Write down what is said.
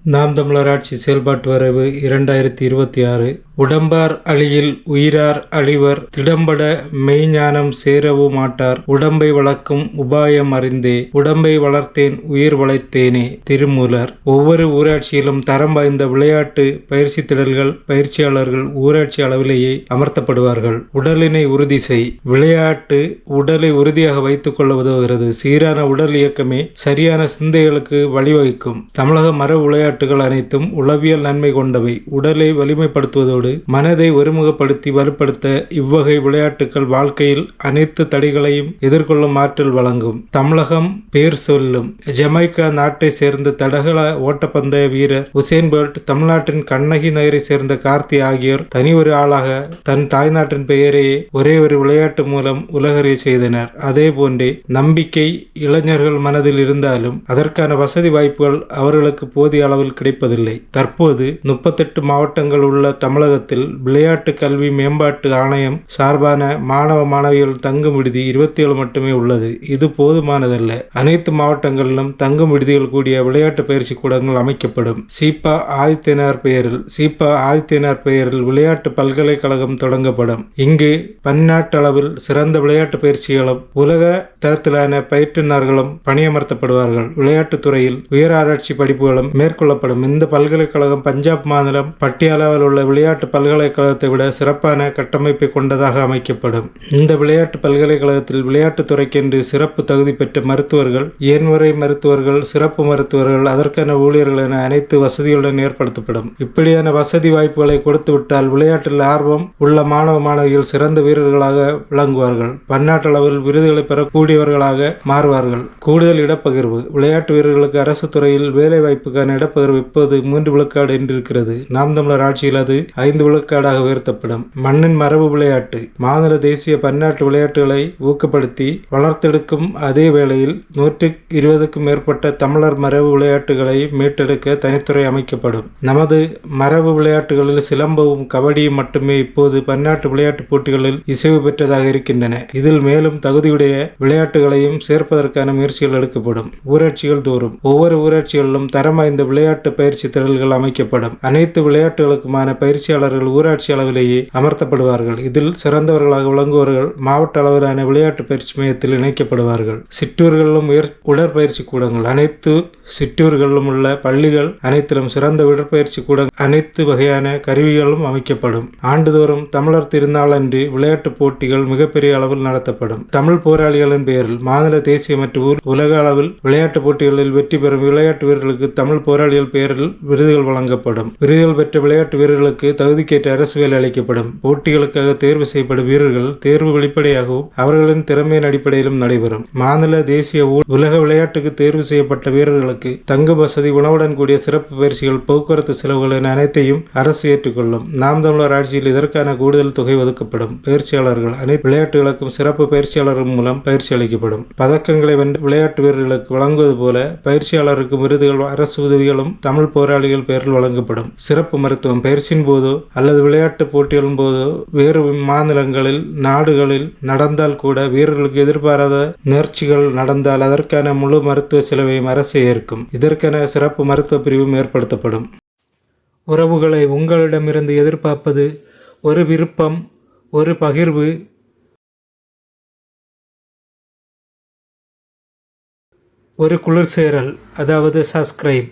நாம் தமிழர் ஆட்சி செயல்பாட்டு வரைவு 2026. உடம்பார் அழியில் உயிரார் அழிவர் திடம்பட மெய்ஞானம் சேரவு மாட்டார் உடம்பை வளர்க்கும் உபாயம் அறிந்தே உடம்பை வளர்த்தேன் உயிர் வளைத்தேனே. திருமூலர். ஒவ்வொரு ஊராட்சியிலும் தரம் வாய்ந்த விளையாட்டு பயிற்சி திடல்கள் பயிற்சியாளர்கள் ஊராட்சி அளவிலேயே அமர்த்தப்படுவார்கள். உடலினை உறுதி செய். விளையாட்டு உடலை உறுதியாக வைத்துக் கொள்ள உதவுகிறது. சீரான உடல் இயக்கமே சரியான சிந்தைகளுக்கு வழிவகுக்கும். தமிழக மரபு விளையாட்டுகள் அனைத்தும் உளவியல் நன்மை கொண்டவை. உடலை வலிமைப்படுத்துவதோடு மனதை ஒருமுகப்படுத்தி வலுப்படுத்த இவ்வகை விளையாட்டுகள் வாழ்க்கையில் அனைத்து தடைகளையும் எதிர்கொள்ளும் ஆற்றல் வழங்கும். தமிழகம் பேர் சொல்லும். ஜமைக்கா நாட்டை சேர்ந்த தடகள ஓட்டப்பந்தய வீரர் உசேன் போல்ட், தமிழ்நாட்டின் கண்ணகி நகரை சேர்ந்த கார்த்தி ஆகியோர் தனி ஒரு ஆளாக தன் தாய்நாட்டின் பெயரையே ஒரே ஒரு விளையாட்டு மூலம் உலகறிய செய்தனர். அதே போன்றே நம்பிக்கை இளைஞர்கள் மனதில் இருந்தாலும் அதற்கான வசதி வாய்ப்புகள் அவர்களுக்கு போதிய அளவில் கிடைப்பதில்லை. தற்போது 38 மாவட்டங்கள் உள்ள தமிழகத்தில் விளையாட்டு கல்வி மேம்பாட்டு ஆணையம் சார்பான மாணவ மாணவிகள் தங்கும் விடுதி 27 மட்டுமே உள்ளது. இது போதுமானதல்ல. அனைத்து மாவட்டங்களிலும் தங்கும் விடுதிகள் கூடிய விளையாட்டு பயிற்சி கூடங்கள் அமைக்கப்படும். சீபா ஆதித்யநாத் பெயரில் விளையாட்டு பல்கலைக்கழகம் தொடங்கப்படும். இங்கு பன்னாட்டு அளவில் சிறந்த விளையாட்டு பயிற்சிகளும் உலக தரத்திலான பயிற்றுனர்களும் பணியமர்த்தப்படுவார்கள். விளையாட்டுத் துறையில் உயர் ஆராய்ச்சி படிப்புகளும் மேற்கொள்ளப்படும். இந்த பல்கலைக்கழகம் பஞ்சாப் மாநிலம் பட்டியாலாவில் உள்ள விளையாட்டு பல்கலைக்கழகத்தை விட சிறப்பான கட்டமைப்பை கொண்டதாக அமைக்கப்படும். இந்த விளையாட்டு பல்கலைக்கழகத்தில் விளையாட்டுத் துறைக்கென்று சிறப்பு தகுதி பெற்ற மருத்துவர்கள், இயன்முறை மருத்துவர்கள், சிறப்பு மருத்துவர்கள், அதற்கான ஊழியர்கள் என அனைத்து வசதிகளுடன் ஏற்படுத்தப்படும். இப்படியான வசதி வாய்ப்புகளை கொடுத்துவிட்டால் விளையாட்டில் ஆர்வம் உள்ள மாணவ மாணவிகள் சிறந்த வீரர்களாக விளங்குவார்கள். பன்னாட்டு அளவில் விருதுகளை பெறக்கூடியவர்களாக மாறுவார்கள். கூடுதல் இடப்பகிர்வு. விளையாட்டு வீரர்களுக்கு அரசு துறையில் வேலை வாய்ப்புக்கான இடப்பகிர்வு இப்போது 3 விழுக்காடு என்றிருக்கிறது. நாம் தமிழர் ஆட்சியில் அது 5 விழுக்காடாக உயர்த்தப்படும். மண்ணின் மரபு விளையாட்டு. மாநில தேசிய பன்னாட்டு விளையாட்டுகளை ஊக்கப்படுத்தி வளர்த்தெடுக்கும் அதே வேளையில் 120க்கும் மேற்பட்ட தமிழர் மரபு விளையாட்டுகளை மீட்டெடுக்க தனித்துறை அமைக்கப்படும். நமது மரபு விளையாட்டுகளில் சிலம்பவும் கபடியும் மட்டுமே இப்போது பன்னாட்டு விளையாட்டுப் போட்டிகளில் இசைவு பெற்றதாக இருக்கின்றன. இதில் மேலும் தகுதியுடைய விளையாட்டுகளையும் சேர்ப்பதற்கான முயற்சிகள் எடுக்கப்படும். ஊராட்சிகள் தோறும் ஒவ்வொரு ஊராட்சிகளிலும் தரம் வாய்ந்த விளையாட்டு பயிற்சி திடல்கள் அமைக்கப்படும். அனைத்து விளையாட்டுகளுக்குமான பயிற்சியாளர்கள் ஊராட்சி அளவிலேயே அமர்த்தப்படுவார்கள். இதில் சிறந்தவர்களாக விளங்குவர்கள் மாவட்ட அளவிலான விளையாட்டு பயிற்சி மையத்தில் இணைக்கப்படுவார்கள். சிற்றூர்களிலும் உடற்பயிற்சி கூடங்கள். அனைத்து சிற்றூர்களிலும் உள்ள பள்ளிகள் அனைத்திலும் சிறந்த உடற்பயிற்சி கூட அனைத்து வகையான கருவிகளும் அமைக்கப்படும். ஆண்டுதோறும் தமிழர் திருநாள் அன்று விளையாட்டுப் போட்டிகள் மிகப்பெரிய அளவில் நடத்தப்படும். தமிழ் போராளிகளின் பெயரில் மாநில தேசிய மற்றும் உலக அளவில் விளையாட்டுப் போட்டிகளில் வெற்றி பெறும் விளையாட்டு வீரர்களுக்கு தமிழ் போராளிகள் பெயரில் விருதுகள் வழங்கப்படும். விருதுகள் பெற்ற விளையாட்டு வீரர்களுக்கு தகுதிக்கேற்ற அரசு வேலை அளிக்கப்படும். போட்டிகளுக்காக தேர்வு செய்யப்படும் வீரர்கள் தேர்வு வெளிப்படையாகவும் அவர்களின் திறமையின் அடிப்படையிலும் நடைபெறும். மாநில தேசிய உலக விளையாட்டுக்கு தேர்வு செய்யப்பட்ட வீரர்களுக்கு தங்கு வசதி, உணவுடன் கூடிய சிறப்பு பயிற்சிகள், போக்குவரத்து செலவுகள் என அனைத்தையும் அரசு ஏற்றுக்கொள்ளும். நாம் தமிழர் ஆட்சியில் இதற்கான கூடுதல் தொகை ஒதுக்கப்படும். பயிற்சியாளர்கள். அனைத்து விளையாட்டுகளுக்கும் சிறப்பு பயிற்சியாளர்கள் மூலம் பயிற்சி அளிக்கப்படும். பதக்கங்களை வென்ற விளையாட்டு வீரர்களுக்கு வழங்குவது போல பயிற்சியாளருக்கு விருதுகள், அரசு உதவிகளும் தமிழ் போராளிகள் பெயரில் வழங்கப்படும். சிறப்பு மருத்துவம். பயிற்சியின் போதோ அல்லது விளையாட்டு போட்டிகளின் போதோ வேறு மாநிலங்களில் நாடுகளில் நடந்தால் கூட வீரர்களுக்கு எதிர்பாராத நேர்ச்சிகள் நடந்தால் அதற்கான முழு மருத்துவ செலவையும் அரசு ஏற்கும். இதற்கென சிறப்பு மருத்துவ பிரிவும் ஏற்படுத்தப்படும். உறவுகளை உங்களிடமிருந்து எதிர்பார்ப்பது ஒரு விருப்பம், ஒரு பகிர்வு, ஒரு குளிர் சேரல், அதாவது சப்ஸ்கிரைப்.